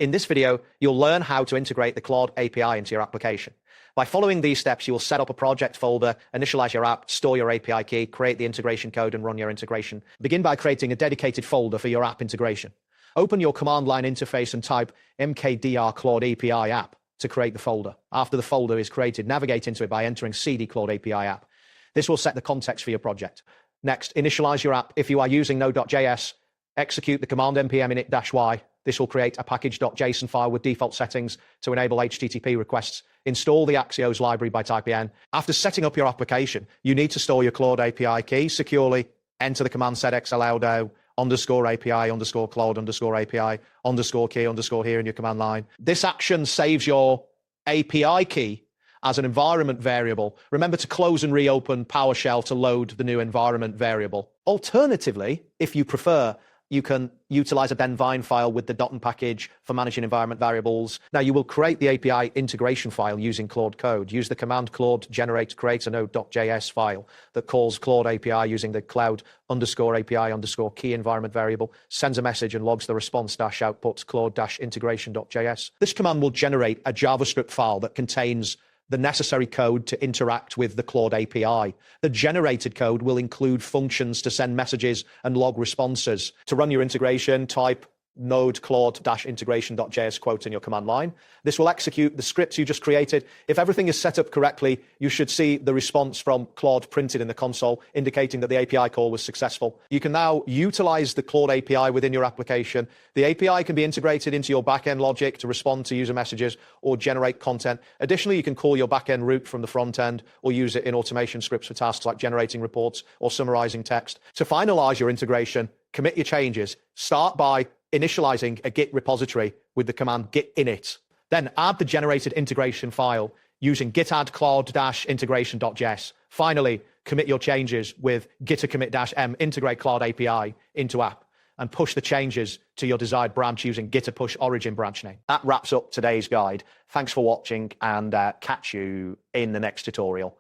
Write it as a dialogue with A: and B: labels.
A: In this video, you'll learn how to integrate the Claude API into your application. By following these steps, you will set up a project folder, initialize your app, store your API key, create the integration code, and run your integration. Begin by creating a dedicated folder for your app integration. Open your command line interface and type mkdr Claude API app to create the folder. After the folder is created, navigate into it by entering cd Claude API app. This will set the context for your project. Next, initialize your app. If you are using Node.js, execute the command npm init-y. This will create a package.json file with default settings to enable HTTP requests. Install the Axios library by typing n. After setting up your application, you need to store your Claude API key securely. Enter the command sedex allowdo _API _Claude _API _key here in your command line. This action saves your API key as an environment variable. Remember to close and reopen PowerShell to load the new environment variable. Alternatively, if you prefer, you can utilize a denvine file with the .env package for managing environment variables. Now, you will create the API integration file using Claude Code. Use the command Claude generate create a node.js file that calls Claude API using the Claude _API _key environment variable, sends a message and logs the response -output Claude-integration.js. This command will generate a JavaScript file that contains the necessary code to interact with the Claude API. The generated code will include functions to send messages and log responses. To run your integration, type node Claude-integration.js quote in your command line. This will execute the scripts you just created. If everything is set up correctly, you should see the response from Claude printed in the console, indicating that the API call was successful. You can now utilize the Claude API within your application. The API can be integrated into your backend logic to respond to user messages or generate content. Additionally, you can call your backend route from the front end or use it in automation scripts for tasks like generating reports or summarizing text. To finalize your integration, commit your changes. Start by initializing a Git repository with the command git init. Then add the generated integration file using git add Claude-integration.js. Finally, commit your changes with git commit-m integrate Claude API into app and push the changes to your desired branch using git push origin branch name. That wraps up today's guide. Thanks for watching and catch you in the next tutorial.